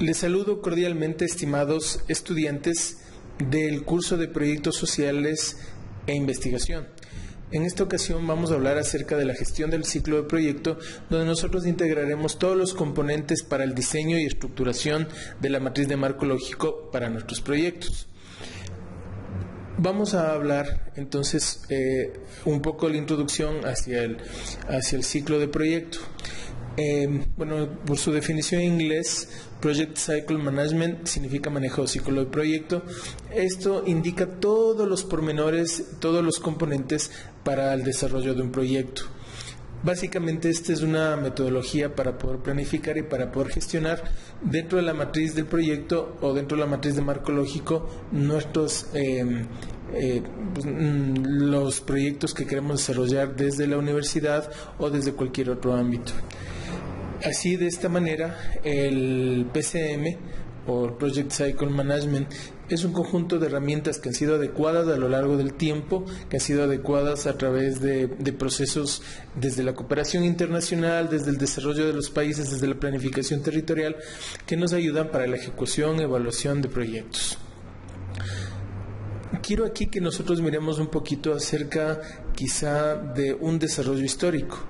Les saludo cordialmente, estimados estudiantes del curso de Proyectos Sociales e Investigación. En esta ocasión vamos a hablar acerca de la gestión del ciclo de proyecto, donde nosotros integraremos todos los componentes para el diseño y estructuración de la matriz de marco lógico para nuestros proyectos. Vamos a hablar entonces un poco de la introducción hacia el ciclo de proyecto. Por su definición en inglés, Project Cycle Management significa manejo de ciclo de proyecto. Esto indica todos los pormenores, todos los componentes para el desarrollo de un proyecto. Básicamente esta es una metodología para poder planificar y para poder gestionar dentro de la matriz del proyecto o dentro de la matriz de marco lógico nuestros los proyectos que queremos desarrollar desde la universidad o desde cualquier otro ámbito. Así, de esta manera, el PCM o Project Cycle Management es un conjunto de herramientas que han sido adecuadas a lo largo del tiempo, que han sido adecuadas a través de procesos desde la cooperación internacional, desde el desarrollo de los países, desde la planificación territorial, que nos ayudan para la ejecución y evaluación de proyectos. Quiero aquí que nosotros miremos un poquito acerca quizá de un desarrollo histórico.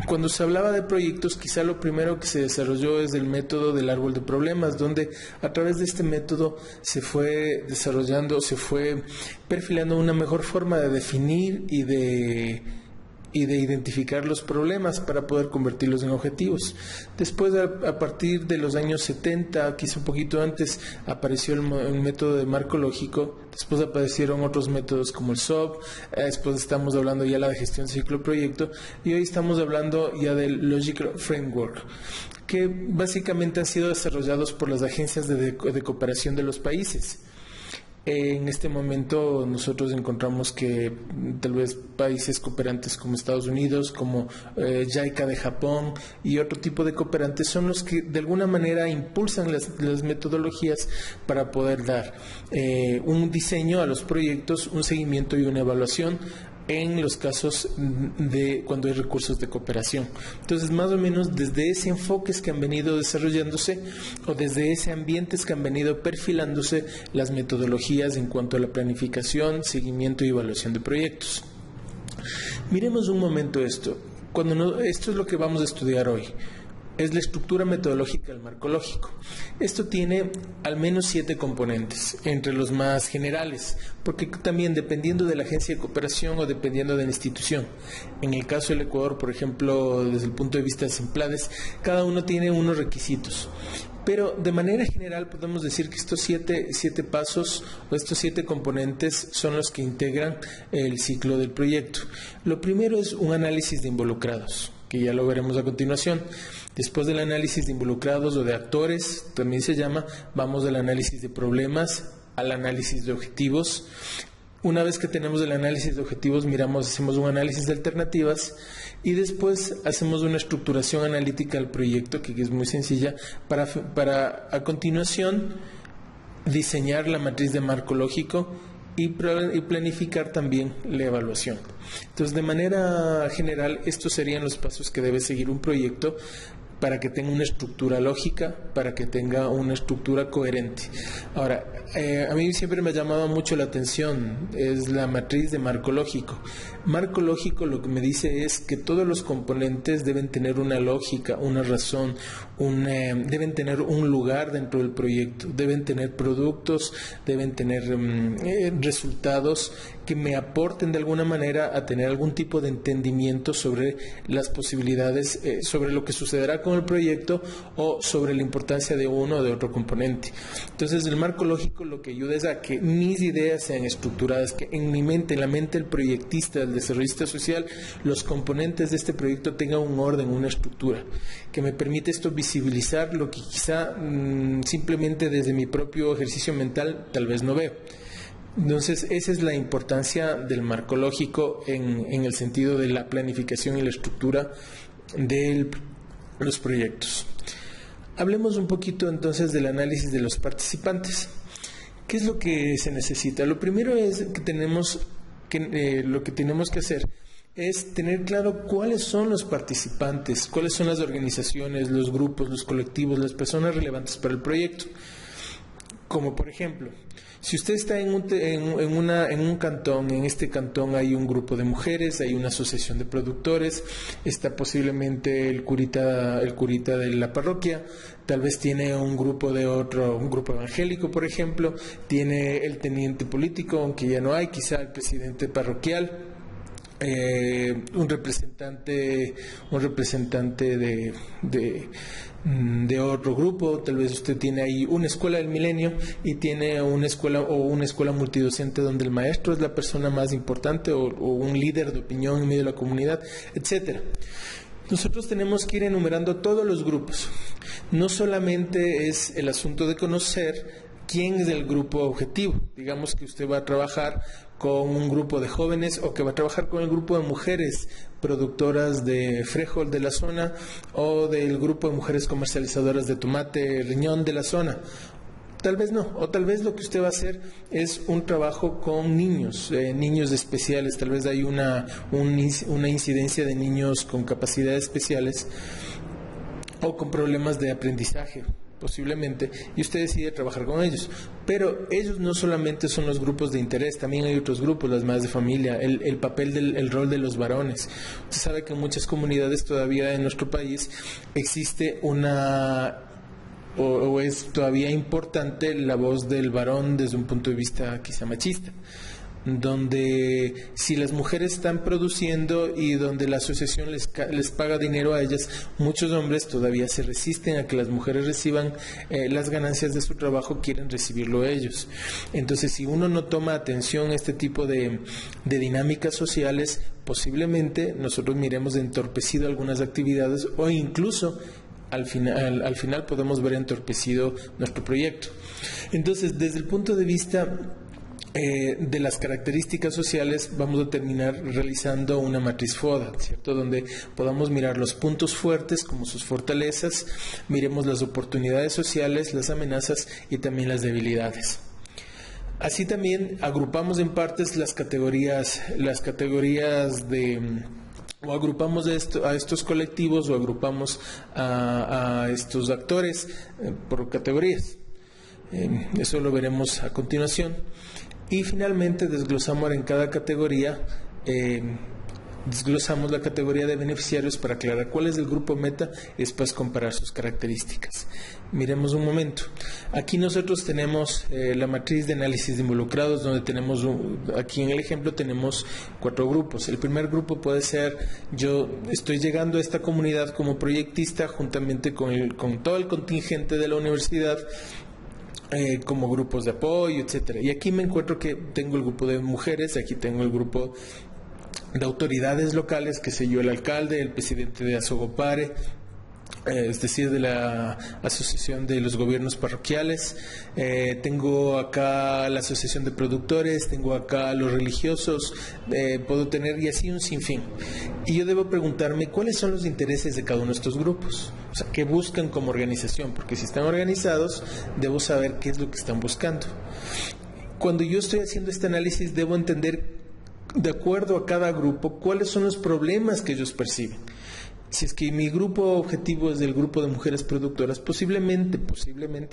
Cuando se hablaba de proyectos, quizá lo primero que se desarrolló es el método del árbol de problemas, donde a través de este método se fue desarrollando, se fue perfilando una mejor forma de definir y de identificar los problemas para poder convertirlos en objetivos. Después, a partir de los años 70, quizá un poquito antes, apareció el método de marco lógico. Después aparecieron otros métodos como el SOP. Después estamos hablando ya de la gestión ciclo proyecto, y hoy estamos hablando ya del Logical Framework, que básicamente han sido desarrollados por las agencias de cooperación de los países. En este momento nosotros encontramos que tal vez países cooperantes como Estados Unidos, como JICA de Japón y otro tipo de cooperantes son los que de alguna manera impulsan las metodologías para poder dar un diseño a los proyectos, un seguimiento y una evaluación en los casos de cuando hay recursos de cooperación. Entonces, más o menos desde ese enfoque es que han venido desarrollándose, o desde ese ambiente es que han venido perfilándose las metodologías en cuanto a la planificación, seguimiento y evaluación de proyectos. Miremos un momento esto. Esto es lo que vamos a estudiar hoy. Es la estructura metodológica del marco lógico. Esto tiene al menos 7 componentes, entre los más generales, porque también dependiendo de la agencia de cooperación o dependiendo de la institución. En el caso del Ecuador, por ejemplo, desde el punto de vista de SEMPLADES, cada uno tiene unos requisitos. Pero de manera general podemos decir que estos siete pasos o estos 7 componentes son los que integran el ciclo del proyecto. Lo primero es un análisis de involucrados, que ya lo veremos a continuación. Después del análisis de involucrados o de actores, también se llama, vamos del análisis de problemas al análisis de objetivos. Una vez que tenemos el análisis de objetivos, hacemos un análisis de alternativas y después hacemos una estructuración analítica del proyecto, que es muy sencilla, para a continuación diseñar la matriz de marco lógico y planificar también la evaluación. Entonces, de manera general, estos serían los pasos que debe seguir un proyecto para que tenga una estructura lógica, para que tenga una estructura coherente. Ahora, a mí siempre me ha llamado mucho la atención, es la matriz de marco lógico. Marco lógico lo que me dice es que todos los componentes deben tener una lógica, una razón, deben tener un lugar dentro del proyecto, deben tener productos, deben tener resultados que me aporten de alguna manera a tener algún tipo de entendimiento sobre las posibilidades, sobre lo que sucederá con el proyecto o sobre la importancia de uno o de otro componente. Entonces, el marco lógico lo que ayuda es a que mis ideas sean estructuradas, que en mi mente, en la mente del proyectista, del desarrollista social, los componentes de este proyecto tengan un orden, una estructura, que me permite esto visibilizar lo que quizá simplemente desde mi propio ejercicio mental tal vez no veo. Entonces, esa es la importancia del marco lógico en el sentido de la planificación y la estructura de los proyectos. Hablemos un poquito entonces del análisis de los participantes. ¿Qué es lo que se necesita? Lo primero es que lo que tenemos que hacer es tener claro cuáles son los participantes, cuáles son las organizaciones, los grupos, los colectivos, las personas relevantes para el proyecto. Como por ejemplo, si usted está en un cantón, en este cantón hay un grupo de mujeres, hay una asociación de productores, está posiblemente el curita de la parroquia, tal vez tiene un grupo evangélico, por ejemplo, tiene el teniente político, aunque ya no hay, quizá el presidente parroquial, un representante de otro grupo. Tal vez usted tiene ahí una escuela del milenio y tiene una escuela multidocente donde el maestro es la persona más importante o un líder de opinión en medio de la comunidad, etcétera. Nosotros tenemos que ir enumerando todos los grupos. No solamente es el asunto de conocer quién es el grupo objetivo. Digamos que usted va a trabajar con un grupo de jóvenes o que va a trabajar con el grupo de mujeres productoras de frijol de la zona o del grupo de mujeres comercializadoras de tomate, riñón de la zona. Tal vez no, o tal vez lo que usted va a hacer es un trabajo con niños especiales. Tal vez hay una incidencia de niños con capacidades especiales o con problemas de aprendizaje, posiblemente, y usted decide trabajar con ellos. Pero ellos no solamente son los grupos de interés, también hay otros grupos, las madres de familia, el papel el rol de los varones. Usted sabe que en muchas comunidades todavía en nuestro país existe o es todavía importante la voz del varón desde un punto de vista quizá machista, donde si las mujeres están produciendo y donde la asociación les paga dinero a ellas, muchos hombres todavía se resisten a que las mujeres reciban las ganancias de su trabajo, quieren recibirlo ellos. Entonces, si uno no toma atención a este tipo de dinámicas sociales, posiblemente nosotros miremos entorpecido algunas actividades o incluso al final podemos ver entorpecido nuestro proyecto. Entonces, desde el punto de vista de las características sociales, vamos a terminar realizando una matriz FODA, ¿cierto? Donde podamos mirar los puntos fuertes como sus fortalezas, miremos las oportunidades sociales, las amenazas y también las debilidades. Así también agrupamos en partes las categorías o agrupamos a estos colectivos o agrupamos a estos actores por categorías. Eso lo veremos a continuación. Y finalmente desglosamos en cada categoría, desglosamos la categoría de beneficiarios para aclarar cuál es el grupo meta y después comparar sus características. Miremos un momento. Aquí nosotros tenemos la matriz de análisis de involucrados, donde tenemos, aquí en el ejemplo tenemos 4 grupos. El primer grupo puede ser: yo estoy llegando a esta comunidad como proyectista juntamente con todo el contingente de la universidad, como grupos de apoyo, etcétera. Y aquí me encuentro que tengo el grupo de mujeres, aquí tengo el grupo de autoridades locales, que sé yo, el alcalde, el presidente de Asogopare, es decir, de la Asociación de los Gobiernos Parroquiales, tengo acá la Asociación de Productores, tengo acá los religiosos, puedo tener, y así un sinfín. Y yo debo preguntarme cuáles son los intereses de cada uno de estos grupos, o sea, qué buscan como organización, porque si están organizados, debo saber qué es lo que están buscando. Cuando yo estoy haciendo este análisis, debo entender, de acuerdo a cada grupo, cuáles son los problemas que ellos perciben. Si es que mi grupo objetivo es del grupo de mujeres productoras, posiblemente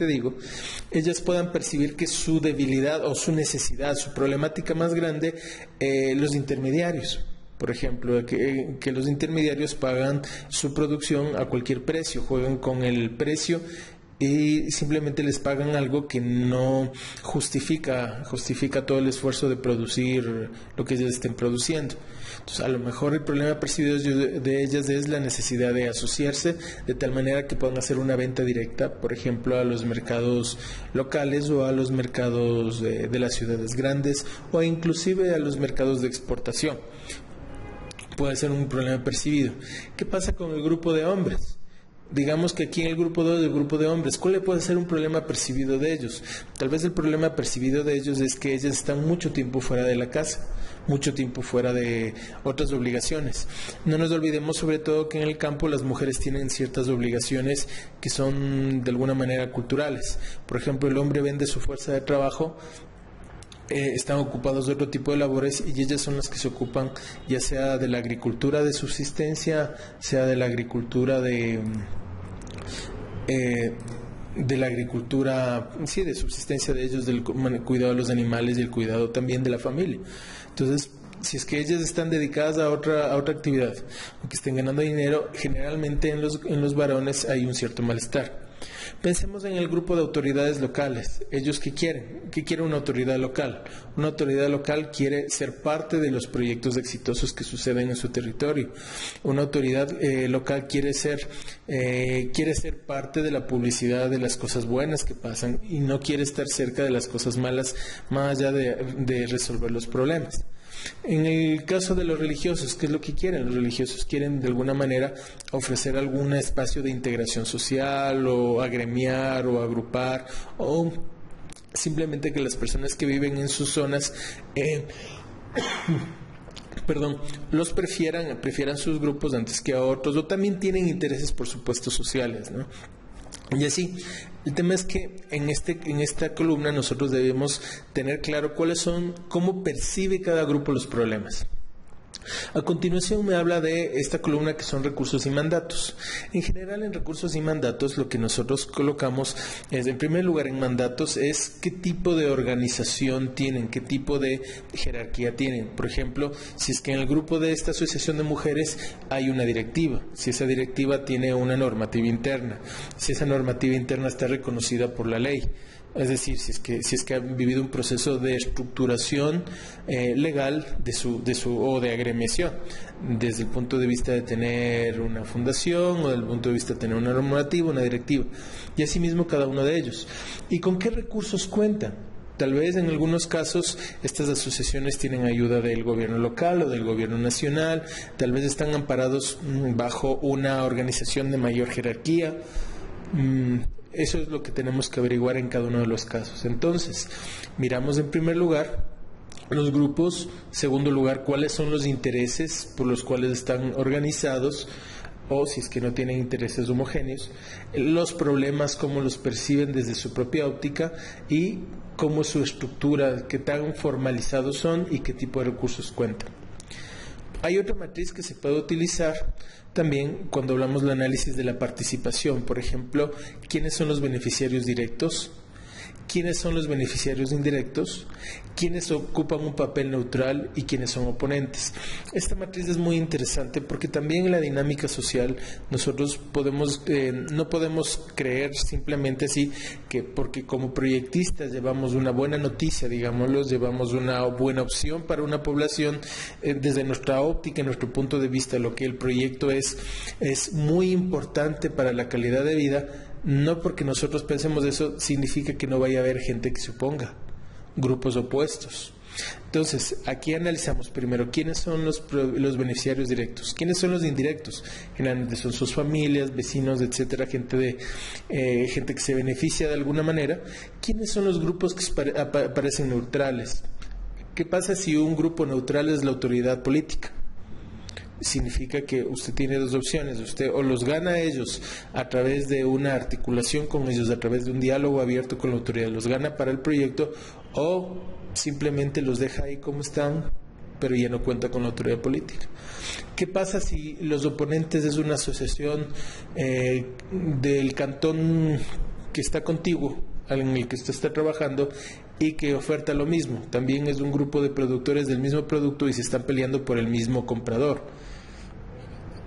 digo, ellas puedan percibir que su debilidad o su necesidad, su problemática más grande, los intermediarios. Por ejemplo, que los intermediarios pagan su producción a cualquier precio, juegan con el precio y simplemente les pagan algo que no justifica todo el esfuerzo de producir lo que ellas estén produciendo. Entonces, a lo mejor el problema percibido de ellas es la necesidad de asociarse de tal manera que puedan hacer una venta directa, por ejemplo, a los mercados locales o a los mercados de las ciudades grandes o inclusive a los mercados de exportación. Puede ser un problema percibido. ¿Qué pasa con el grupo de hombres? Digamos que aquí en el grupo 2 del grupo de hombres, ¿cuál puede ser un problema percibido de ellos? Tal vez el problema percibido de ellos es que ellas están mucho tiempo fuera de la casa, mucho tiempo fuera de otras obligaciones. No nos olvidemos sobre todo que en el campo las mujeres tienen ciertas obligaciones que son de alguna manera culturales. Por ejemplo, el hombre vende su fuerza de trabajo están ocupados de otro tipo de labores y ellas son las que se ocupan ya sea de la agricultura de subsistencia, sea de la agricultura de la agricultura, sí, de subsistencia de ellos, del cuidado de los animales y el cuidado también de la familia. Entonces, si es que ellas están dedicadas a otra actividad, aunque estén ganando dinero, generalmente en los varones hay un cierto malestar. Pensemos en el grupo de autoridades locales. ¿Ellos qué quieren? ¿Qué quiere una autoridad local? Una autoridad local quiere ser parte de los proyectos exitosos que suceden en su territorio. Una autoridad local quiere ser parte de la publicidad de las cosas buenas que pasan y no quiere estar cerca de las cosas malas, más allá de resolver los problemas. En el caso de los religiosos, ¿qué es lo que quieren? Los religiosos quieren de alguna manera ofrecer algún espacio de integración social o agremiar o agrupar o simplemente que las personas que viven en sus zonas los prefieran sus grupos antes que a otros, o también tienen intereses, por supuesto, sociales, ¿no? Y así, el tema es que en esta columna nosotros debemos tener claro cómo percibe cada grupo los problemas. A continuación me habla de esta columna que son recursos y mandatos. En general, en recursos y mandatos lo que nosotros colocamos es, en primer lugar, en mandatos es qué tipo de organización tienen, qué tipo de jerarquía tienen. Por ejemplo, si es que en el grupo de esta asociación de mujeres hay una directiva, si esa directiva tiene una normativa interna, si esa normativa interna está reconocida por la ley. Es decir, si es que han vivido un proceso de estructuración legal o de agremiación, desde el punto de vista de tener una fundación o desde el punto de vista de tener una normativa, una directiva, y asimismo cada uno de ellos. ¿Y con qué recursos cuentan? Tal vez en algunos casos estas asociaciones tienen ayuda del gobierno local o del gobierno nacional, tal vez están amparados bajo una organización de mayor jerarquía. Eso es lo que tenemos que averiguar en cada uno de los casos. Entonces, miramos en primer lugar los grupos, en segundo lugar, cuáles son los intereses por los cuales están organizados, o si es que no tienen intereses homogéneos, los problemas, cómo los perciben desde su propia óptica y cómo es su estructura, qué tan formalizados son y qué tipo de recursos cuentan. Hay otra matriz que se puede utilizar también cuando hablamos del análisis de la participación. Por ejemplo, ¿quiénes son los beneficiarios directos? ¿Quiénes son los beneficiarios indirectos? ¿Quiénes ocupan un papel neutral y quiénes son oponentes? Esta matriz es muy interesante porque también en la dinámica social nosotros no podemos creer simplemente así que porque como proyectistas llevamos una buena noticia, digámoslo, llevamos una buena opción para una población, desde nuestra óptica, nuestro punto de vista, lo que el proyecto es muy importante para la calidad de vida. No porque nosotros pensemos eso significa que no vaya a haber gente que se oponga, grupos opuestos. Entonces, aquí analizamos primero quiénes son los beneficiarios directos, quiénes son los indirectos. Generalmente son sus familias, vecinos, etcétera, gente que se beneficia de alguna manera. ¿Quiénes son los grupos que aparecen neutrales? ¿Qué pasa si un grupo neutral es la autoridad política? Significa que usted tiene dos opciones: usted o los gana a ellos a través de una articulación con ellos, a través de un diálogo abierto con la autoridad, los gana para el proyecto, o simplemente los deja ahí como están, pero ya no cuenta con la autoridad política. ¿Qué pasa si los oponentes es una asociación del cantón que está contiguo, en el que usted está trabajando, y que oferta lo mismo? También es un grupo de productores del mismo producto y se están peleando por el mismo comprador,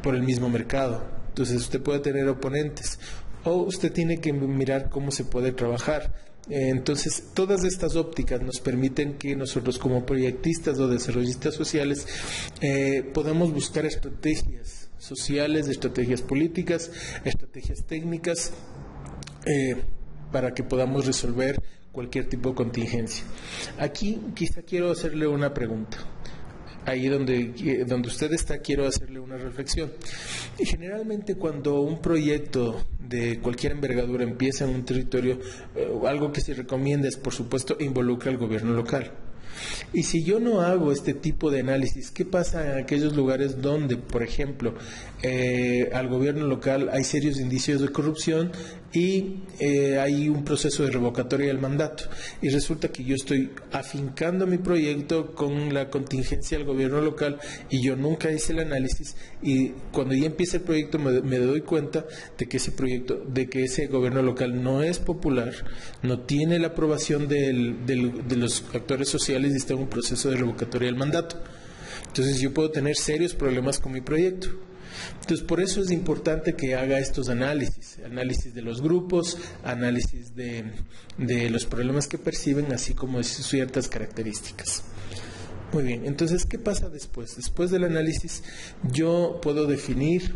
por el mismo mercado. Entonces usted puede tener oponentes, o usted tiene que mirar cómo se puede trabajar. Entonces todas estas ópticas nos permiten que nosotros como proyectistas o desarrollistas sociales podamos buscar estrategias sociales, estrategias políticas, estrategias técnicas para que podamos resolver cualquier tipo de contingencia. Aquí quizá quiero hacerle una pregunta. Ahí donde usted está, quiero hacerle una reflexión. Y generalmente cuando un proyecto de cualquier envergadura empieza en un territorio, algo que se recomienda es, por supuesto, involucrar al gobierno local. Y si yo no hago este tipo de análisis, ¿qué pasa en aquellos lugares donde, por ejemplo, al gobierno local hay serios indicios de corrupción y hay un proceso de revocatoria del mandato? Y resulta que yo estoy afincando mi proyecto con la contingencia del gobierno local y yo nunca hice el análisis, y cuando ya empieza el proyecto me doy cuenta de que ese gobierno local no es popular, no tiene la aprobación de los actores sociales y está en un proceso de revocatoria del mandato. Entonces yo puedo tener serios problemas con mi proyecto. Entonces, por eso es importante que haga estos análisis de los grupos, análisis de los problemas que perciben, así como de ciertas características. Muy bien, entonces, ¿qué pasa después? Después del análisis, yo puedo definir,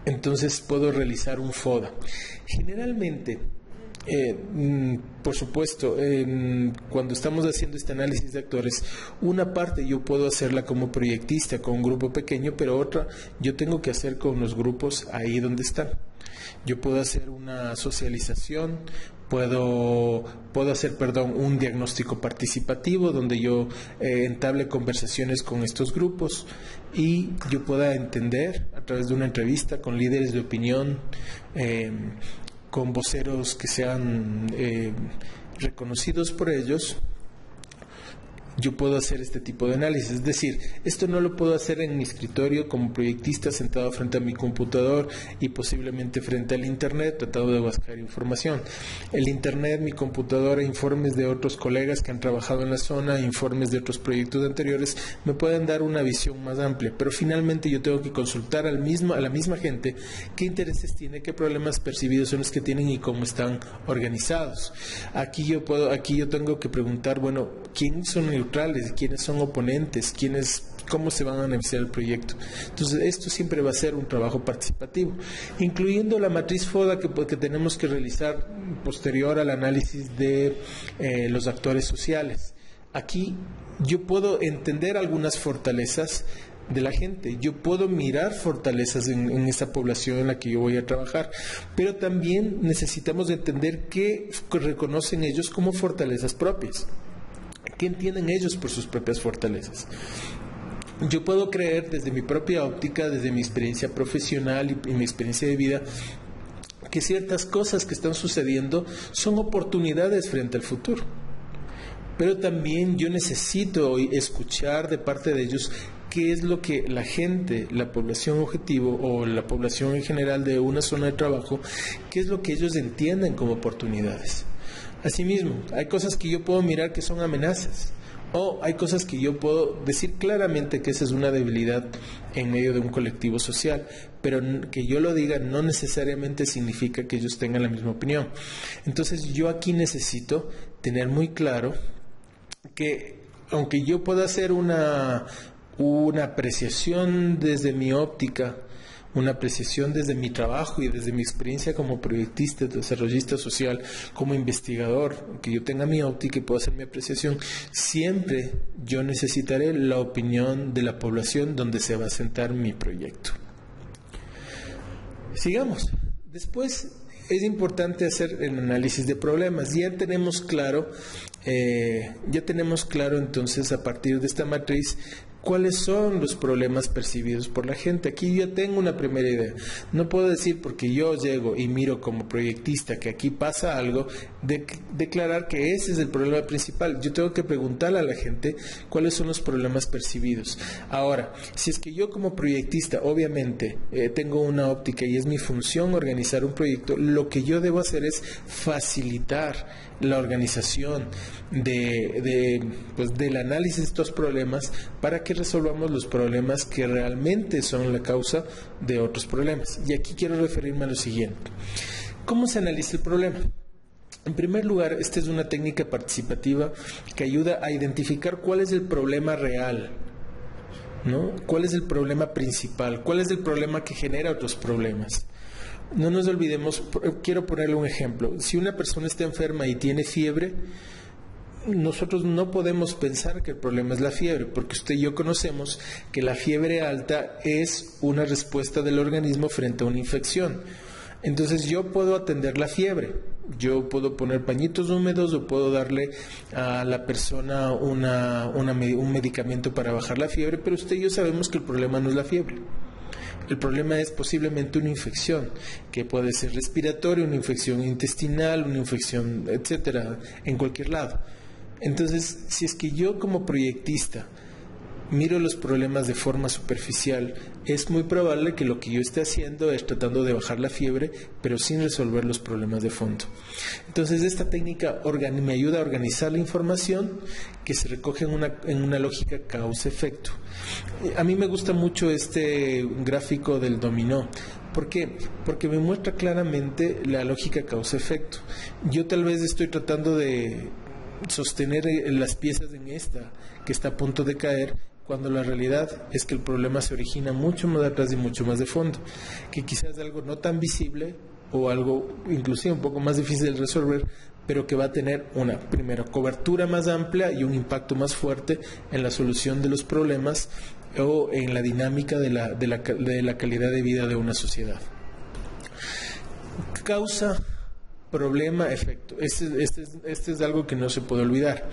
entonces puedo realizar un FODA. Generalmente, por supuesto, cuando estamos haciendo este análisis de actores, una parte yo puedo hacerla como proyectista con un grupo pequeño, pero otra yo tengo que hacer con los grupos ahí donde están. Yo puedo hacer una socialización, puedo hacer, un diagnóstico participativo donde yo entable conversaciones con estos grupos y yo pueda entender a través de una entrevista con líderes de opinión, con voceros que sean reconocidos por ellos. Yo puedo hacer este tipo de análisis. Es decir, esto no lo puedo hacer en mi escritorio como proyectista sentado frente a mi computador y posiblemente frente al internet tratando de buscar información. El internet, mi computadora, informes de otros colegas que han trabajado en la zona, informes de otros proyectos anteriores me pueden dar una visión más amplia, pero finalmente yo tengo que consultar a la misma gente qué intereses tiene, qué problemas percibidos son los que tienen y cómo están organizados. Aquí yo tengo que preguntar, bueno, ¿quiénes son neutrales? ¿Quiénes son oponentes? ¿Cómo se van a beneficiar del proyecto? Entonces, esto siempre va a ser un trabajo participativo, incluyendo la matriz FODA que tenemos que realizar posterior al análisis de los actores sociales. Aquí yo puedo entender algunas fortalezas de la gente, yo puedo mirar fortalezas en esa población en la que yo voy a trabajar, pero también necesitamos entender qué reconocen ellos como fortalezas propias. ¿Qué entienden ellos por sus propias fortalezas? Yo puedo creer desde mi propia óptica, desde mi experiencia profesional y mi experiencia de vida, que ciertas cosas que están sucediendo son oportunidades frente al futuro. Pero también yo necesito escuchar de parte de ellos qué es lo que la gente, la población objetivo o la población en general de una zona de trabajo, qué es lo que ellos entienden como oportunidades. Asimismo, hay cosas que yo puedo mirar que son amenazas, o hay cosas que yo puedo decir claramente que esa es una debilidad en medio de un colectivo social, pero que yo lo diga no necesariamente significa que ellos tengan la misma opinión. Entonces yo aquí necesito tener muy claro que aunque yo pueda hacer una apreciación desde mi óptica, una apreciación desde mi trabajo y desde mi experiencia como proyectista, desarrollista social, como investigador, que yo tenga mi óptica y pueda hacer mi apreciación, siempre yo necesitaré la opinión de la población donde se va a sentar mi proyecto. Sigamos. Después es importante hacer el análisis de problemas. Ya tenemos claro entonces a partir de esta matriz ¿cuáles son los problemas percibidos por la gente? Aquí yo tengo una primera idea. No puedo decir porque yo llego y miro como proyectista que aquí pasa algo, declarar que ese es el problema principal. Yo tengo que preguntarle a la gente cuáles son los problemas percibidos. Ahora, si es que yo como proyectista, obviamente, tengo una óptica y es mi función organizar un proyecto, lo que yo debo hacer es facilitar la organización del análisis de estos problemas para que resolvamos los problemas que realmente son la causa de otros problemas. Y aquí quiero referirme a lo siguiente. ¿Cómo se analiza el problema? En primer lugar, esta es una técnica participativa que ayuda a identificar cuál es el problema real, ¿no? ¿Cuál es el problema principal? ¿Cuál es el problema que genera otros problemas? No nos olvidemos, quiero ponerle un ejemplo. Si una persona está enferma y tiene fiebre, nosotros no podemos pensar que el problema es la fiebre, porque usted y yo conocemos que la fiebre alta es una respuesta del organismo frente a una infección. Entonces yo puedo atender la fiebre, Yo puedo poner pañitos húmedos o puedo darle a la persona un medicamento para bajar la fiebre, pero usted y yo sabemos que el problema no es la fiebre. El problema es posiblemente una infección, que puede ser respiratoria, una infección intestinal, una infección, etcétera, en cualquier lado. Entonces, si es que yo como proyectista miro los problemas de forma superficial, es muy probable que lo que yo esté haciendo es tratando de bajar la fiebre, pero sin resolver los problemas de fondo. Entonces, esta técnica me ayuda a organizar la información que se recoge en una lógica causa-efecto. A mí me gusta mucho este gráfico del dominó. ¿Por qué? Porque me muestra claramente la lógica causa-efecto. Yo tal vez estoy tratando de sostener las piezas en esta que está a punto de caer, cuando la realidad es que el problema se origina mucho más atrás y mucho más de fondo, que quizás es algo no tan visible o algo inclusive un poco más difícil de resolver, pero que va a tener una, primero, cobertura más amplia y un impacto más fuerte en la solución de los problemas o en la dinámica de la calidad de vida de una sociedad. Causa, problema, efecto. Este es algo que no se puede olvidar.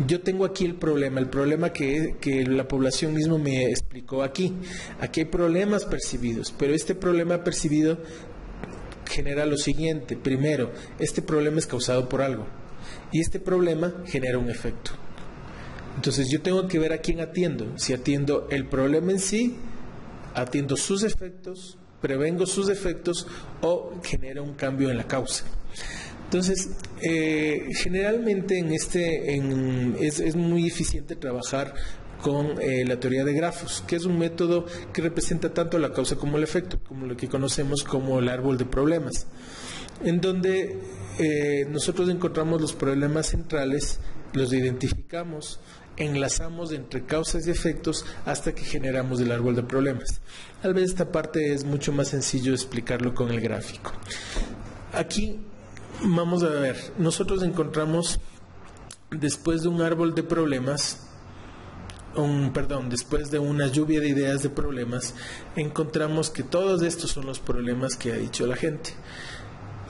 Yo tengo aquí el problema que la población mismo me explicó aquí. Aquí hay problemas percibidos, pero este problema percibido genera lo siguiente. Primero, este problema es causado por algo y este problema genera un efecto. Entonces yo tengo que ver a quién atiendo. Si atiendo el problema en sí, atiendo sus efectos, prevengo sus efectos o genera un cambio en la causa. Entonces, generalmente es muy eficiente trabajar con la teoría de grafos, que es un método que representa tanto la causa como el efecto, como lo que conocemos como el árbol de problemas, en donde nosotros encontramos los problemas centrales, los identificamos, enlazamos entre causas y efectos hasta que generamos el árbol de problemas. Tal vez esta parte es mucho más sencillo de explicarlo con el gráfico. Aquí vamos a ver, nosotros encontramos después de un árbol de problemas, después de una lluvia de ideas de problemas, encontramos que todos estos son los problemas que ha dicho la gente.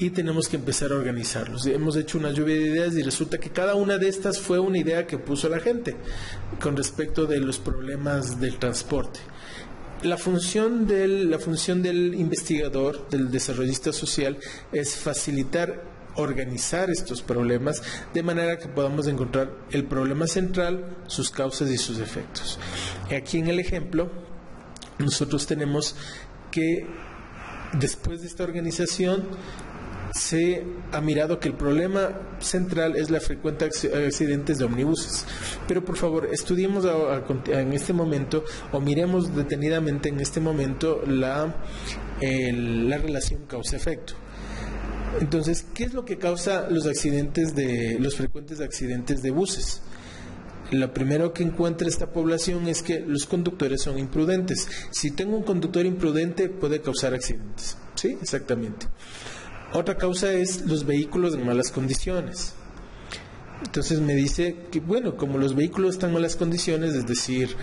Y tenemos que empezar a organizarlos. Hemos hecho una lluvia de ideas y resulta que cada una de estas fue una idea que puso la gente con respecto de los problemas del transporte. La función del investigador, del desarrollista social, es facilitar, organizar estos problemas de manera que podamos encontrar el problema central, sus causas y sus efectos. Aquí en el ejemplo, nosotros tenemos que después de esta organización se ha mirado que el problema central es la frecuente accidentes de ómnibuses. Pero por favor, estudiemos en este momento o miremos detenidamente en este momento la relación causa-efecto. Entonces, ¿qué es lo que causa los frecuentes accidentes de buses? Lo primero que encuentra esta población es que los conductores son imprudentes. Si tengo un conductor imprudente, puede causar accidentes. ¿Sí? Exactamente. Otra causa es los vehículos en malas condiciones. Entonces me dice que, bueno, como los vehículos están en malas condiciones, es decir,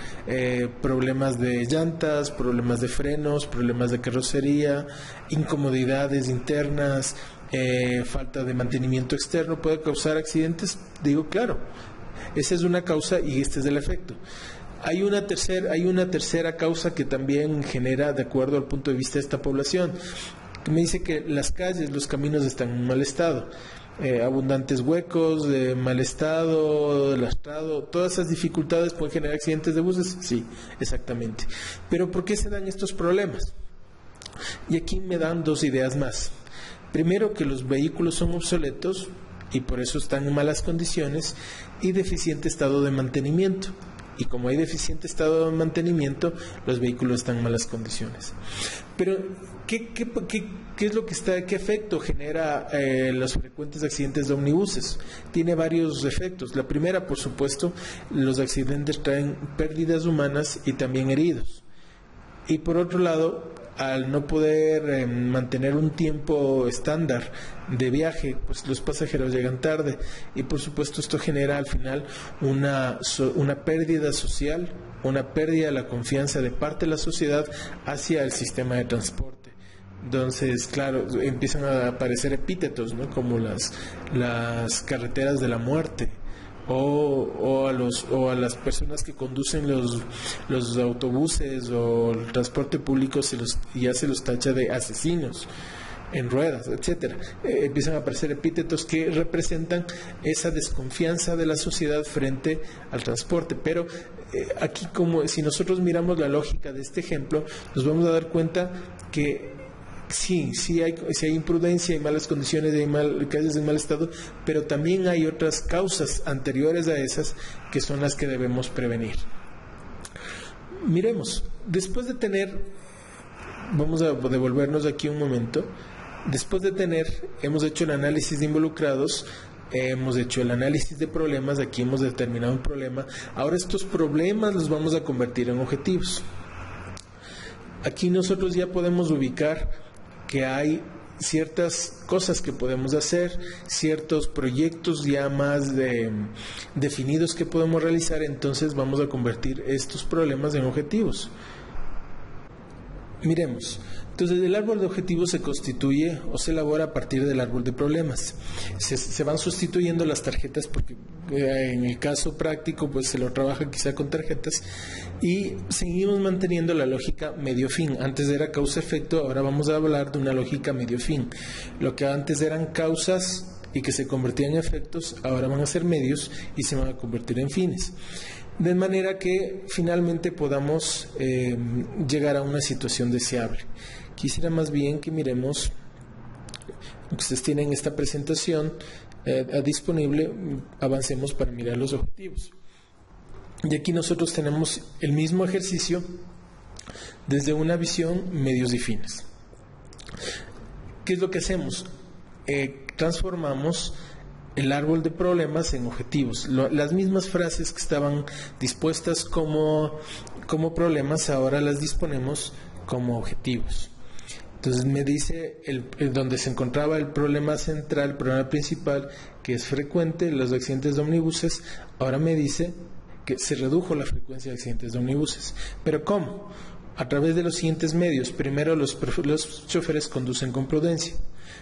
problemas de llantas, problemas de frenos, problemas de carrocería, incomodidades internas, falta de mantenimiento externo, ¿puede causar accidentes? Digo, claro, esa es una causa y este es el efecto. Hay una tercera causa que también genera, de acuerdo al punto de vista de esta población, que me dice que las calles, los caminos están en mal estado. Abundantes huecos, de mal estado, lastrado, todas esas dificultades pueden generar accidentes de buses. Sí, exactamente. Pero ¿por qué se dan estos problemas? Y aquí me dan dos ideas más. Primero, que los vehículos son obsoletos y por eso están en malas condiciones y deficiente estado de mantenimiento. Y como hay deficiente estado de mantenimiento, los vehículos están en malas condiciones. Pero, ¿qué es lo que qué efecto genera los frecuentes accidentes de ómnibuses? Tiene varios efectos. La primera, por supuesto, los accidentes traen pérdidas humanas y también heridos. Y por otro lado, al no poder mantener un tiempo estándar de viaje, pues los pasajeros llegan tarde y por supuesto esto genera al final una pérdida social, una pérdida de la confianza de parte de la sociedad hacia el sistema de transporte. Entonces, claro, empiezan a aparecer epítetos, ¿no? Como las carreteras de la muerte, o a las personas que conducen los autobuses o el transporte público ya se los tacha de asesinos en ruedas, etcétera. Empiezan a aparecer epítetos que representan esa desconfianza de la sociedad frente al transporte. Pero aquí, como si nosotros miramos la lógica de este ejemplo, nos vamos a dar cuenta que sí hay imprudencia, hay malas condiciones, hay calles en mal estado, pero también hay otras causas anteriores a esas que son las que debemos prevenir. Miremos, vamos a devolvernos aquí un momento. Hemos hecho el análisis de involucrados, hemos hecho el análisis de problemas, aquí hemos determinado un problema. Ahora estos problemas los vamos a convertir en objetivos. Aquí nosotros ya podemos ubicar que hay ciertas cosas que podemos hacer, ciertos proyectos ya más definidos que podemos realizar. Entonces vamos a convertir estos problemas en objetivos. Miremos, entonces el árbol de objetivos se constituye o se elabora a partir del árbol de problemas. Se van sustituyendo las tarjetas porque en el caso práctico pues se lo trabaja quizá con tarjetas, y seguimos manteniendo la lógica medio-fin. Antes era causa-efecto, ahora vamos a hablar de una lógica medio-fin. Lo que antes eran causas y que se convertían en efectos, ahora van a ser medios y se van a convertir en fines. De manera que finalmente podamos llegar a una situación deseable. Quisiera más bien que miremos, ustedes tienen esta presentación disponible, avancemos para mirar los objetivos. Y aquí nosotros tenemos el mismo ejercicio desde una visión medios y fines. ¿Qué es lo que hacemos? Transformamos el árbol de problemas en objetivos. Las mismas frases que estaban dispuestas como problemas, ahora las disponemos como objetivos. Entonces me dice donde se encontraba el problema central, el problema principal, que es frecuente, los accidentes de ómnibuses. Ahora me dice que se redujo la frecuencia de accidentes de ómnibuses. ¿Pero cómo? A través de los siguientes medios. Primero, los choferes conducen con prudencia.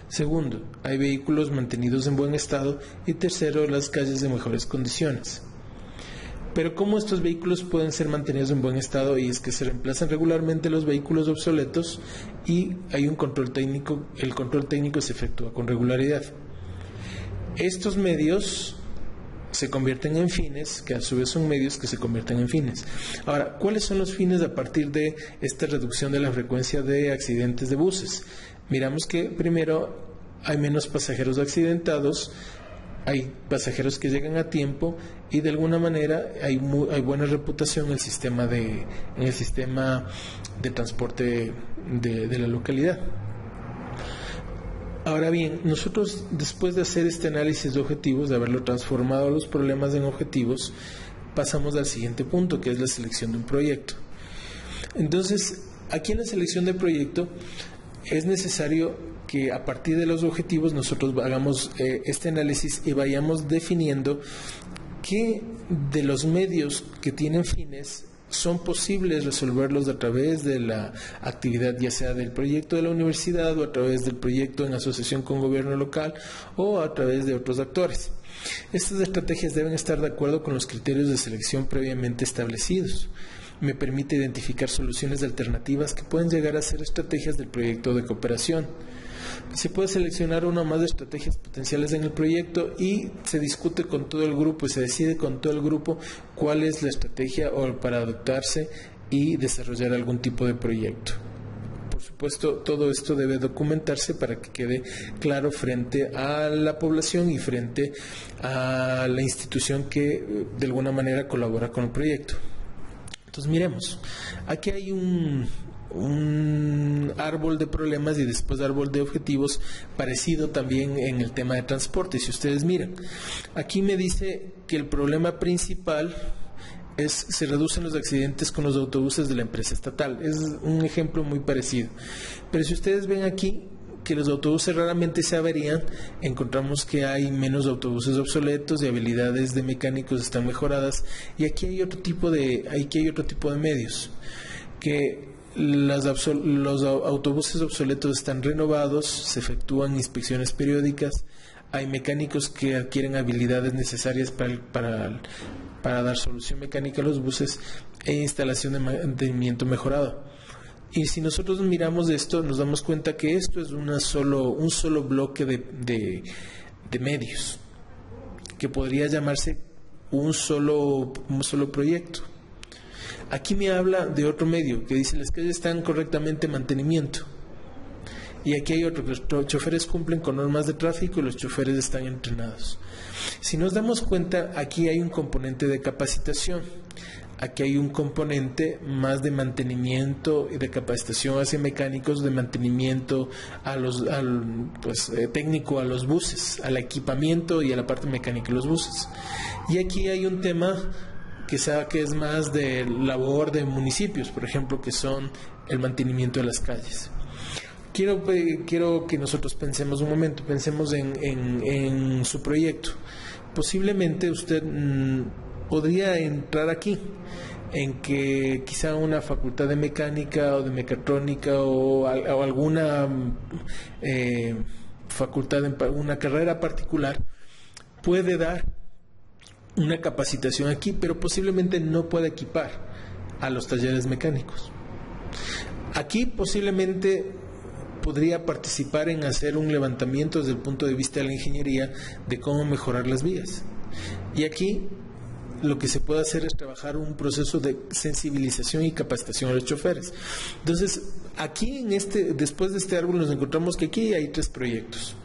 Segundo, hay vehículos mantenidos en buen estado. Y tercero, las calles en mejores condiciones. Pero ¿cómo estos vehículos pueden ser mantenidos en buen estado? Y es que se reemplazan regularmente los vehículos obsoletos y hay un control técnico. El control técnico se efectúa con regularidad. Estos medios se convierten en fines, que a su vez son medios que se convierten en fines. Ahora, ¿cuáles son los fines a partir de esta reducción de la frecuencia de accidentes de buses? Miramos que primero hay menos pasajeros accidentados, hay pasajeros que llegan a tiempo y de alguna manera hay buena reputación en el sistema de transporte de la localidad. Ahora bien, nosotros después de hacer este análisis de objetivos, de haberlo transformado los problemas en objetivos, pasamos al siguiente punto, que es la selección de un proyecto. Entonces, aquí en la selección de proyecto es necesario que a partir de los objetivos nosotros hagamos este análisis y vayamos definiendo qué de los medios que tienen fines son posibles resolverlos a través de la actividad, ya sea del proyecto de la universidad o a través del proyecto en asociación con gobierno local o a través de otros actores. Estas estrategias deben estar de acuerdo con los criterios de selección previamente establecidos. Me permite identificar soluciones alternativas que pueden llegar a ser estrategias del proyecto de cooperación. Se puede seleccionar una o más de estrategias potenciales en el proyecto y se discute con todo el grupo y se decide con todo el grupo cuál es la estrategia para adoptarse y desarrollar algún tipo de proyecto. Por supuesto, todo esto debe documentarse para que quede claro frente a la población y frente a la institución que de alguna manera colabora con el proyecto. Entonces miremos, aquí hay un árbol de problemas y después árbol de objetivos parecido también en el tema de transporte. Si ustedes miran, aquí me dice que el problema principal se reducen los accidentes con los autobuses de la empresa estatal. Es un ejemplo muy parecido. Pero si ustedes ven aquí que los autobuses raramente se averían, encontramos que hay menos autobuses obsoletos y habilidades de mecánicos están mejoradas. Y aquí hay otro tipo de medios que los autobuses obsoletos están renovados, se efectúan inspecciones periódicas, hay mecánicos que adquieren habilidades necesarias para dar solución mecánica a los buses e instalación de mantenimiento mejorado. Y si nosotros miramos esto, nos damos cuenta que esto es un solo bloque de medios, que podría llamarse un solo proyecto. Aquí me habla de otro medio que dice las calles están correctamente en mantenimiento. Y aquí hay otro, que los choferes cumplen con normas de tráfico y los choferes están entrenados. Si nos damos cuenta, aquí hay un componente de capacitación. Aquí hay un componente más de mantenimiento y de capacitación hacia mecánicos, de mantenimiento técnico a los buses, al equipamiento y a la parte mecánica de los buses. Y aquí hay un tema que es más de labor de municipios, por ejemplo, que son el mantenimiento de las calles. Quiero que nosotros pensemos un momento, pensemos en su proyecto. Posiblemente usted podría entrar aquí, en que quizá una facultad de mecánica o de mecatrónica o alguna facultad, una carrera particular, puede dar una capacitación aquí, pero posiblemente no pueda equipar a los talleres mecánicos. Aquí posiblemente podría participar en hacer un levantamiento desde el punto de vista de la ingeniería de cómo mejorar las vías. Y aquí lo que se puede hacer es trabajar un proceso de sensibilización y capacitación a los choferes. Entonces, aquí después de este árbol nos encontramos que aquí hay 3 proyectos.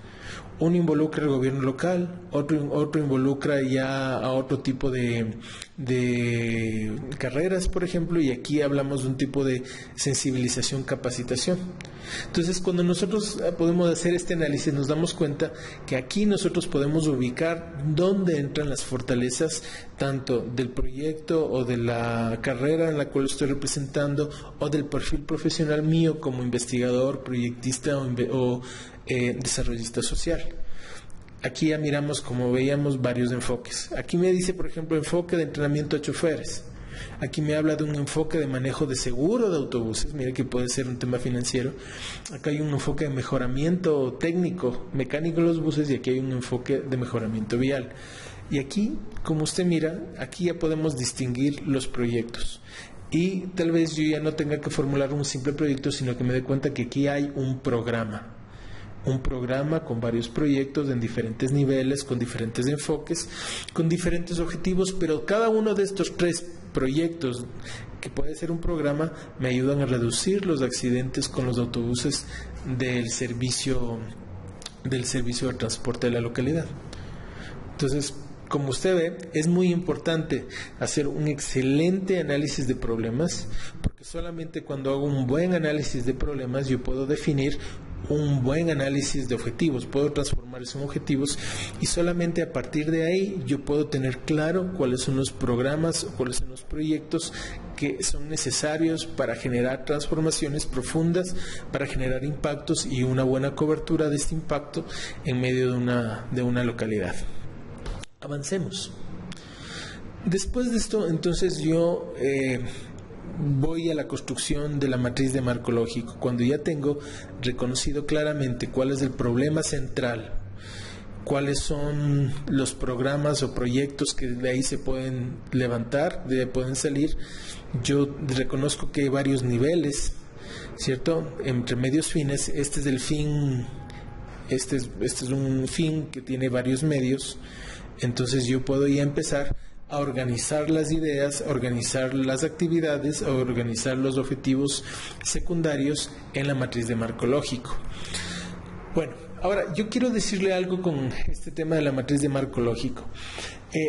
Uno involucra al gobierno local, otro involucra ya a otro tipo de carreras, por ejemplo, y aquí hablamos de un tipo de sensibilización, capacitación. Entonces, cuando nosotros podemos hacer este análisis, nos damos cuenta que aquí nosotros podemos ubicar dónde entran las fortalezas, tanto del proyecto o de la carrera en la cual estoy representando, o del perfil profesional mío como investigador, proyectista o desarrollista social. Aquí ya miramos, como veíamos, varios enfoques. Aquí me dice, por ejemplo, enfoque de entrenamiento a choferes. Aquí me habla de un enfoque de manejo de seguro de autobuses. Mire que puede ser un tema financiero. Acá hay un enfoque de mejoramiento técnico, mecánico de los buses, y aquí hay un enfoque de mejoramiento vial. Y aquí, como usted mira, aquí ya podemos distinguir los proyectos. Y tal vez yo ya no tenga que formular un simple proyecto, sino que me dé cuenta que aquí hay un programa con varios proyectos en diferentes niveles, con diferentes enfoques, con diferentes objetivos, pero cada uno de estos 3 proyectos, que puede ser un programa, me ayudan a reducir los accidentes con los autobuses del servicio de transporte de la localidad. Entonces, como usted ve, es muy importante hacer un excelente análisis de problemas, porque solamente cuando hago un buen análisis de problemas yo puedo definir un buen análisis de objetivos, puedo transformar esos objetivos, y solamente a partir de ahí yo puedo tener claro cuáles son los programas o cuáles son los proyectos que son necesarios para generar transformaciones profundas, para generar impactos y una buena cobertura de este impacto en medio de una localidad. Avancemos. Después de esto, entonces yo voy a la construcción de la matriz de marco lógico. Cuando ya tengo reconocido claramente cuál es el problema central, cuáles son los programas o proyectos que de ahí se pueden levantar, de ahí pueden salir, yo reconozco que hay varios niveles, ¿cierto? Entre medios fines, este es el fin, este es un fin que tiene varios medios. Entonces yo puedo ya empezar a organizar las ideas, a organizar las actividades, a organizar los objetivos secundarios en la matriz de marco lógico. Bueno, ahora yo quiero decirle algo con este tema de la matriz de marco lógico.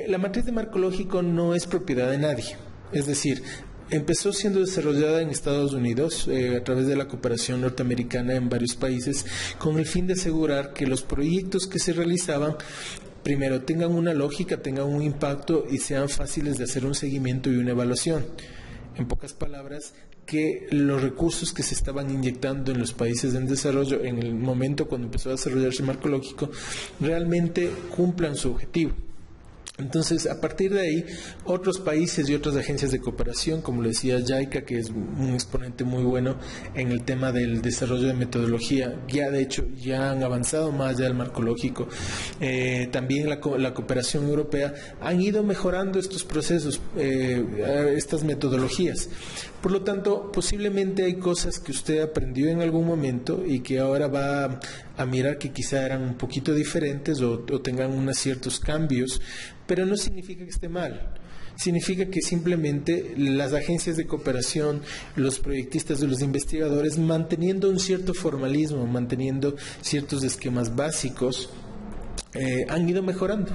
La matriz de marco lógico no es propiedad de nadie, es decir, empezó siendo desarrollada en Estados Unidos a través de la cooperación norteamericana en varios países, con el fin de asegurar que los proyectos que se realizaban primero tengan una lógica, tengan un impacto y sean fáciles de hacer un seguimiento y una evaluación. En pocas palabras, que los recursos que se estaban inyectando en los países en desarrollo en el momento cuando empezó a desarrollarse el marco lógico realmente cumplan su objetivo. Entonces, a partir de ahí, otros países y otras agencias de cooperación, como lo decía JICA, que es un exponente muy bueno en el tema del desarrollo de metodología, ya de hecho ya han avanzado más allá del marco lógico. También la cooperación europea han ido mejorando estos procesos, estas metodologías. Por lo tanto, posiblemente hay cosas que usted aprendió en algún momento y que ahora va a mirar que quizá eran un poquito diferentes o tengan unos ciertos cambios, pero no significa que esté mal. Significa que simplemente las agencias de cooperación, los proyectistas o los investigadores, manteniendo un cierto formalismo, manteniendo ciertos esquemas básicos, han ido mejorando.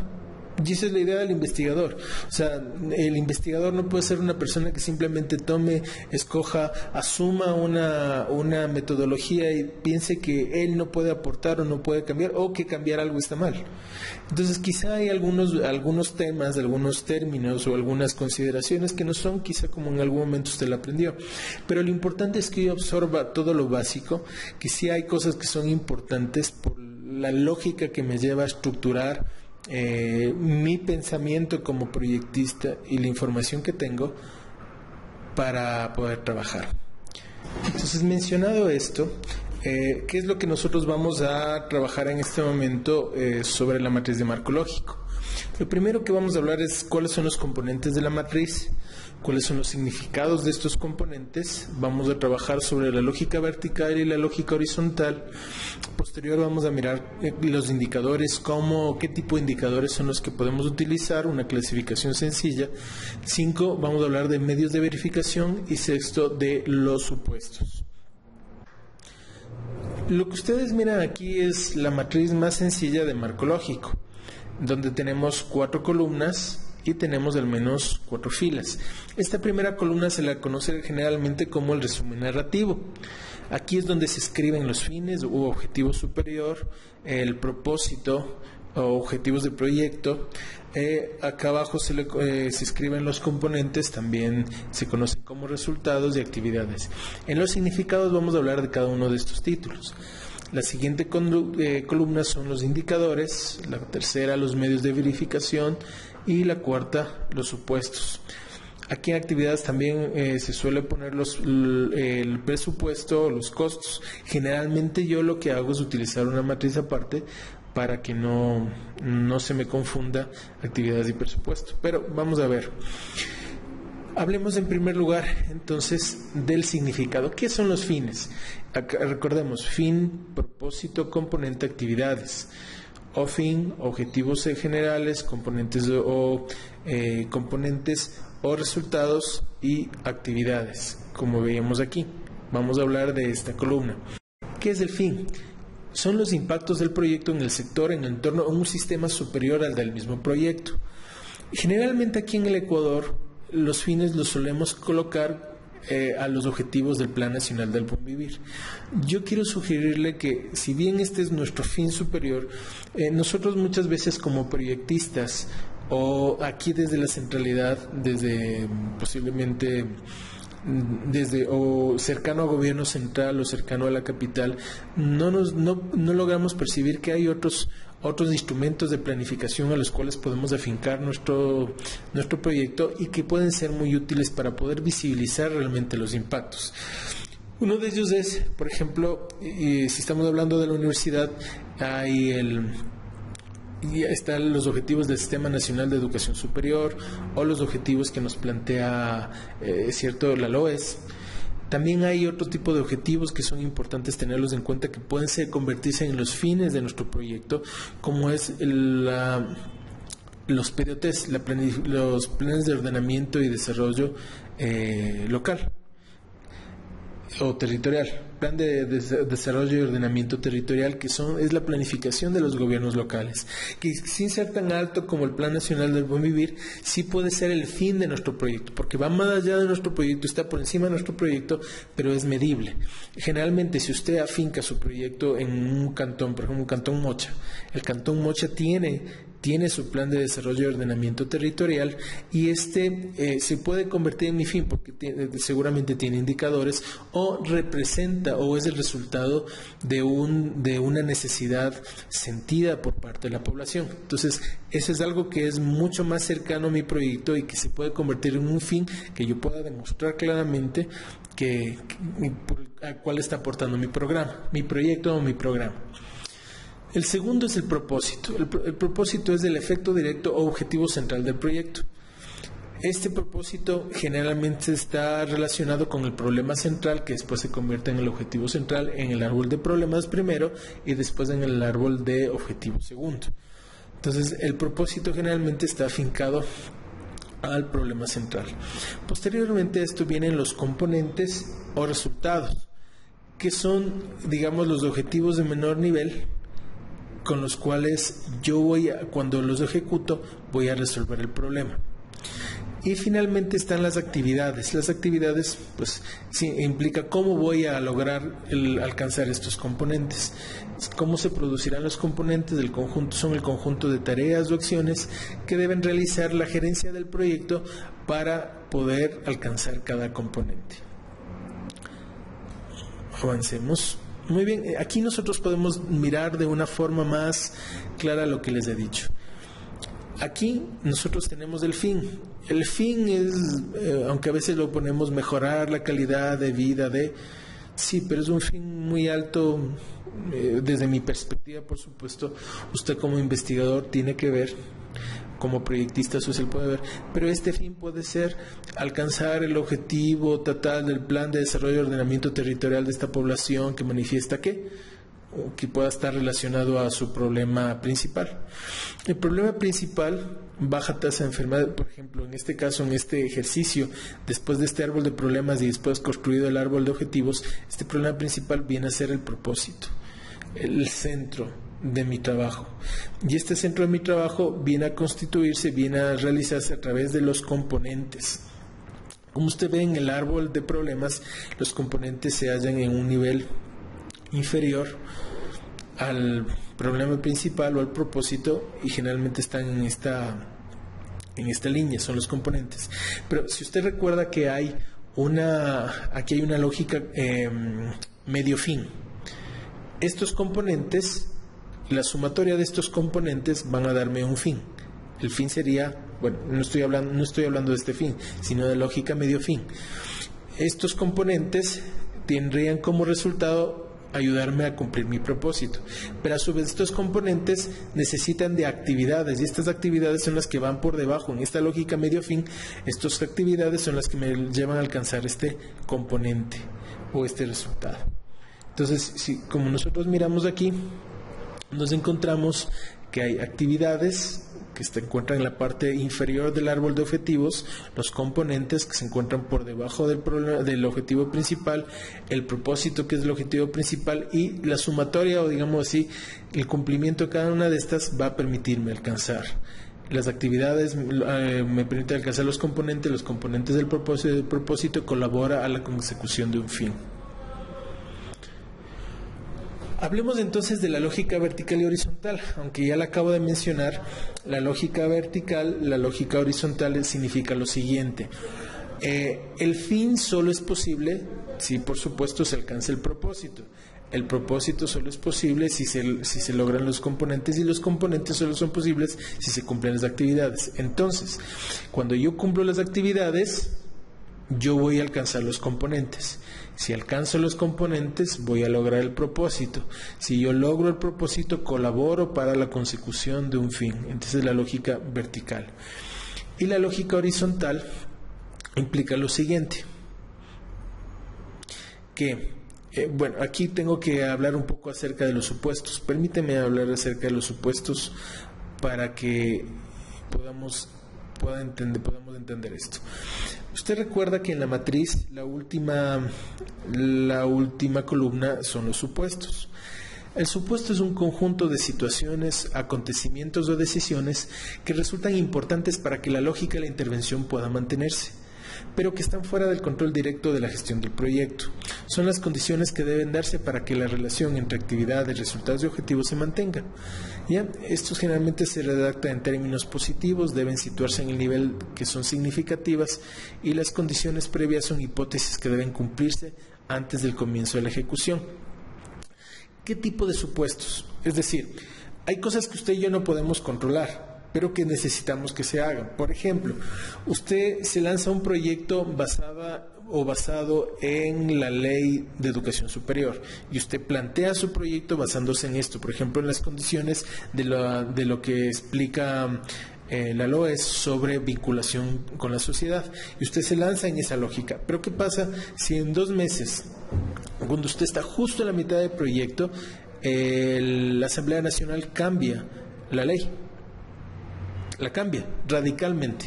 Y esa es la idea del investigador. O sea, el investigador no puede ser una persona que simplemente tome, escoja, asuma una metodología y piense que él no puede aportar o no puede cambiar, o que cambiar algo está mal. Entonces quizá hay algunos temas, algunos términos o algunas consideraciones que no son quizá como en algún momento usted lo aprendió. Pero lo importante es que yo absorba todo lo básico, que sí hay cosas que son importantes por la lógica que me lleva a estructurar mi pensamiento como proyectista y la información que tengo para poder trabajar. Entonces, mencionado esto, ¿qué es lo que nosotros vamos a trabajar en este momento sobre la matriz de marco lógico? Lo primero que vamos a hablar es cuáles son los componentes de la matriz, cuáles son los significados de estos componentes. Vamos a trabajar sobre la lógica vertical y la lógica horizontal. Posterior vamos a mirar los indicadores, qué tipo de indicadores son los que podemos utilizar, una clasificación sencilla. 5, vamos a hablar de medios de verificación y 6, de los supuestos. Lo que ustedes miran aquí es la matriz más sencilla de marco lógico, donde tenemos 4 columnas y tenemos al menos 4 filas. Esta primera columna se la conoce generalmente como el resumen narrativo. Aquí es donde se escriben los fines u objetivo superior, el propósito o objetivos de proyecto. Acá abajo se escriben los componentes, también se conocen como resultados y actividades. En los significados vamos a hablar de cada uno de estos títulos. La siguiente columna son los indicadores, la tercera los medios de verificación y la cuarta los supuestos. Aquí en actividades también se suele poner el presupuesto o los costos. Generalmente yo lo que hago es utilizar una matriz aparte para que no se me confunda actividades y presupuesto. Pero vamos a ver. Hablemos en primer lugar entonces del significado. ¿Qué son los fines? Acá, recordemos, fin, propósito, componente, actividades. O fin, objetivos generales, componentes o resultados y actividades, como veíamos aquí. Vamos a hablar de esta columna. ¿Qué es el fin? Son los impactos del proyecto en el sector, en el entorno, en un sistema superior al del mismo proyecto. Generalmente aquí en el Ecuador, los fines los solemos colocar a los objetivos del Plan Nacional del Buen Vivir. Yo quiero sugerirle que, si bien este es nuestro fin superior, nosotros muchas veces como proyectistas, o aquí desde la centralidad, desde posiblemente o cercano a gobierno central o cercano a la capital, no logramos percibir que hay otros instrumentos de planificación a los cuales podemos afincar nuestro proyecto y que pueden ser muy útiles para poder visibilizar realmente los impactos. Uno de ellos es, por ejemplo, si estamos hablando de la universidad, y están los objetivos del Sistema Nacional de Educación Superior o los objetivos que nos plantea la LOES. También hay otro tipo de objetivos que son importantes tenerlos en cuenta, que pueden convertirse en los fines de nuestro proyecto, como es los PDOTs, los planes de ordenamiento y desarrollo local o territorial, plan de desarrollo y ordenamiento territorial, que es la planificación de los gobiernos locales, que sin ser tan alto como el Plan Nacional del Buen Vivir, sí puede ser el fin de nuestro proyecto, porque va más allá de nuestro proyecto, está por encima de nuestro proyecto, pero es medible. Generalmente, si usted afinca su proyecto en un cantón, por ejemplo, un cantón Mocha, el cantón Mocha tiene su plan de desarrollo y ordenamiento territorial, y se puede convertir en mi fin porque seguramente tiene indicadores o representa representa o es el resultado de una necesidad sentida por parte de la población. Entonces, eso es algo que es mucho más cercano a mi proyecto y que se puede convertir en un fin que yo pueda demostrar claramente a cuál está aportando mi programa, mi proyecto o mi programa. El segundo es el propósito. El propósito es el efecto directo o objetivo central del proyecto. Este propósito generalmente está relacionado con el problema central, que después se convierte en el objetivo central, en el árbol de problemas primero y después en el árbol de objetivo segundo. Entonces, el propósito generalmente está afincado al problema central. Posteriormente a esto vienen los componentes o resultados, que son, digamos, los objetivos de menor nivel con los cuales cuando los ejecuto, voy a resolver el problema. Y finalmente están las actividades. Las actividades, pues, sí, implica cómo voy a lograr alcanzar estos componentes. Cómo se producirán los componentes del conjunto. Son el conjunto de tareas o acciones que deben realizar la gerencia del proyecto para poder alcanzar cada componente. Avancemos. Muy bien, aquí nosotros podemos mirar de una forma más clara lo que les he dicho. Aquí nosotros tenemos el fin. El fin es, aunque a veces lo ponemos mejorar la calidad de vida sí, pero es un fin muy alto. Desde mi perspectiva, por supuesto, usted como investigador tiene que ver, como proyectista social puede ver, pero este fin puede ser alcanzar el objetivo total del plan de desarrollo y ordenamiento territorial de esta población que manifiesta que pueda estar relacionado a su problema principal. El problema principal, baja tasa de enfermedad, por ejemplo, en este caso, en este ejercicio, después de este árbol de problemas y después construido el árbol de objetivos, este problema principal viene a ser el propósito, el centro de mi trabajo. Y este centro de mi trabajo viene a constituirse, viene a realizarse a través de los componentes. Como usted ve en el árbol de problemas, los componentes se hallan en un nivel inferior al problema principal o al propósito y generalmente están en esta línea, son los componentes. Pero si usted recuerda que aquí hay una lógica medio fin. Estos componentes, la sumatoria de estos componentes van a darme un fin. El fin sería, bueno, no estoy hablando de este fin, sino de lógica medio fin. Estos componentes tendrían como resultado ayudarme a cumplir mi propósito, pero a su vez estos componentes necesitan de actividades y estas actividades son las que van por debajo. En esta lógica medio fin, estas actividades son las que me llevan a alcanzar este componente o este resultado. Entonces, como nosotros miramos aquí, nos encontramos que hay actividades que se encuentran en la parte inferior del árbol de objetivos, los componentes que se encuentran por debajo del objetivo principal, el propósito que es el objetivo principal y la sumatoria o digamos así, el cumplimiento de cada una de estas va a permitirme alcanzar. Las actividades me permiten alcanzar los componentes del propósito colabora a la consecución de un fin. Hablemos entonces de la lógica vertical y horizontal. Aunque ya la acabo de mencionar, la lógica vertical, la lógica horizontal significa lo siguiente. El fin solo es posible si, por supuesto, se alcanza el propósito. El propósito solo es posible si se logran los componentes y los componentes solo son posibles si se cumplen las actividades. Entonces, cuando yo cumplo las actividades, yo voy a alcanzar los componentes. Si alcanzo los componentes, voy a lograr el propósito. Si yo logro el propósito, colaboro para la consecución de un fin. Entonces, la lógica vertical. Y la lógica horizontal implica lo siguiente. Bueno, aquí tengo que hablar un poco acerca de los supuestos. Permíteme hablar acerca de los supuestos para que podamos entender esto. Usted recuerda que en la matriz la última columna son los supuestos. El supuesto es un conjunto de situaciones, acontecimientos o decisiones que resultan importantes para que la lógica de la intervención pueda mantenerse, pero que están fuera del control directo de la gestión del proyecto. Son las condiciones que deben darse para que la relación entre actividades, resultados y objetivos se mantenga. ¿Ya? Estos generalmente se redactan en términos positivos, deben situarse en el nivel que son significativas y las condiciones previas son hipótesis que deben cumplirse antes del comienzo de la ejecución. ¿Qué tipo de supuestos? Es decir, hay cosas que usted y yo no podemos controlar, pero que necesitamos que se hagan. Por ejemplo, usted se lanza un proyecto basado en la ley de educación superior y usted plantea su proyecto basándose en esto, por ejemplo, en las condiciones de lo que explica la LOES sobre vinculación con la sociedad, y usted se lanza en esa lógica. Pero ¿qué pasa si en 2 meses, cuando usted está justo en la mitad del proyecto, la Asamblea Nacional cambia la ley? La cambia radicalmente,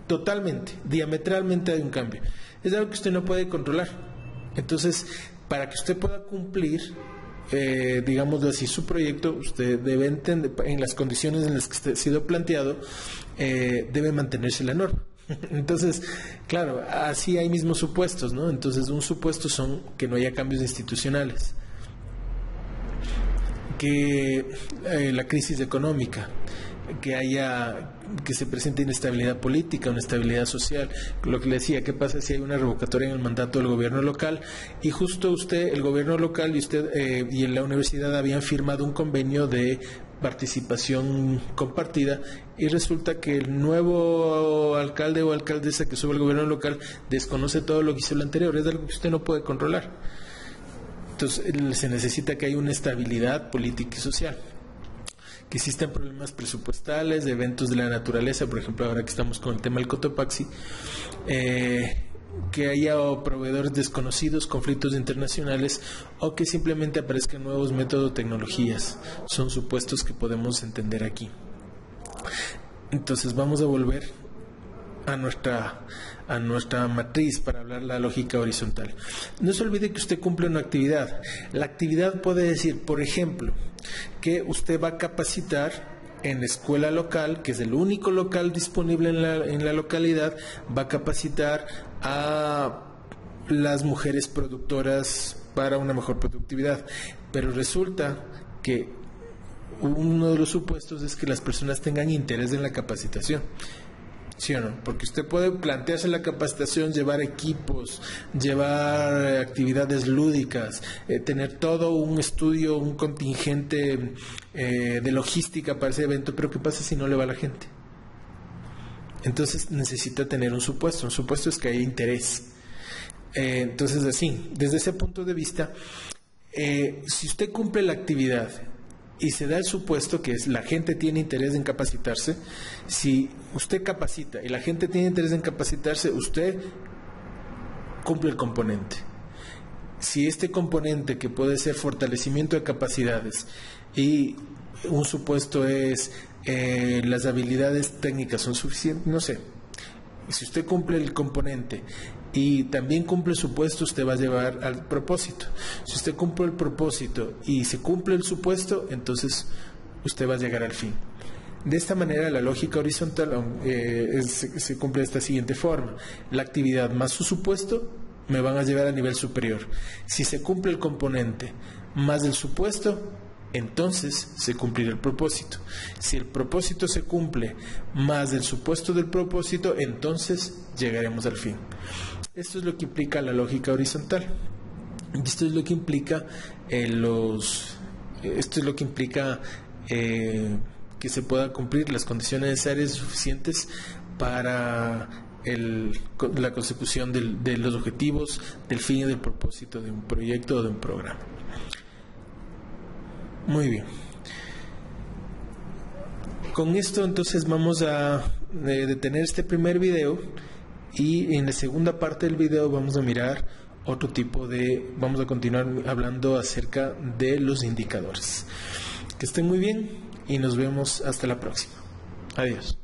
totalmente, diametralmente hay un cambio. Es algo que usted no puede controlar. Entonces, para que usted pueda cumplir, digámoslo así, su proyecto, usted debe entender, en las condiciones en las que ha sido planteado, debe mantenerse la norma. Entonces, claro, así hay mismos supuestos, ¿no? Entonces, un supuesto son que no haya cambios institucionales, que la crisis económica, que se presente inestabilidad política, una estabilidad social. Lo que le decía, ¿qué pasa si hay una revocatoria en el mandato del gobierno local y justo el gobierno local y usted y en la universidad habían firmado un convenio de participación compartida y resulta que el nuevo alcalde o alcaldesa que sube al gobierno local desconoce todo lo que hizo el anterior? Es algo que usted no puede controlar. Entonces se necesita que haya una estabilidad política y social, que existan problemas presupuestales, de eventos de la naturaleza, por ejemplo, ahora que estamos con el tema del Cotopaxi, que haya proveedores desconocidos, conflictos internacionales, o que simplemente aparezcan nuevos métodos o tecnologías. Son supuestos que podemos entender aquí. Entonces vamos a volver a nuestra matriz para hablar la lógica horizontal. No se olvide que usted cumple una actividad. La actividad puede decir, por ejemplo, que usted va a capacitar en la escuela local, que es el único local disponible en la localidad, va a capacitar a las mujeres productoras para una mejor productividad. Pero resulta que uno de los supuestos es que las personas tengan interés en la capacitación. ¿Sí o no? Porque usted puede plantearse la capacitación, llevar equipos, llevar actividades lúdicas, tener todo un estudio, un contingente de logística para ese evento, pero ¿qué pasa si no le va a la gente? Entonces necesita tener un supuesto es que haya interés. Entonces así, desde ese punto de vista, si usted cumple la actividad y se da el supuesto que la gente tiene interés en capacitarse, si usted capacita y la gente tiene interés en capacitarse, usted cumple el componente. Si este componente, que puede ser fortalecimiento de capacidades, y un supuesto es las habilidades técnicas son suficientes, no sé, si usted cumple el componente y también cumple el supuesto, usted va a llevar al propósito. Si usted cumple el propósito y se cumple el supuesto, entonces usted va a llegar al fin. De esta manera, la lógica horizontal se cumple de esta siguiente forma: la actividad más su supuesto me van a llevar a nivel superior. Si se cumple el componente más el supuesto, entonces se cumplirá el propósito. Si el propósito se cumple más el supuesto del propósito, entonces llegaremos al fin. Esto es lo que implica la lógica horizontal. Esto es lo que implica que se puedan cumplir las condiciones necesarias y suficientes para la consecución de los objetivos, del fin y del propósito de un proyecto o de un programa. Muy bien. Con esto entonces vamos a detener este primer video, y en la segunda parte del video vamos a mirar vamos a continuar hablando acerca de los indicadores. Que estén muy bien y nos vemos hasta la próxima. Adiós.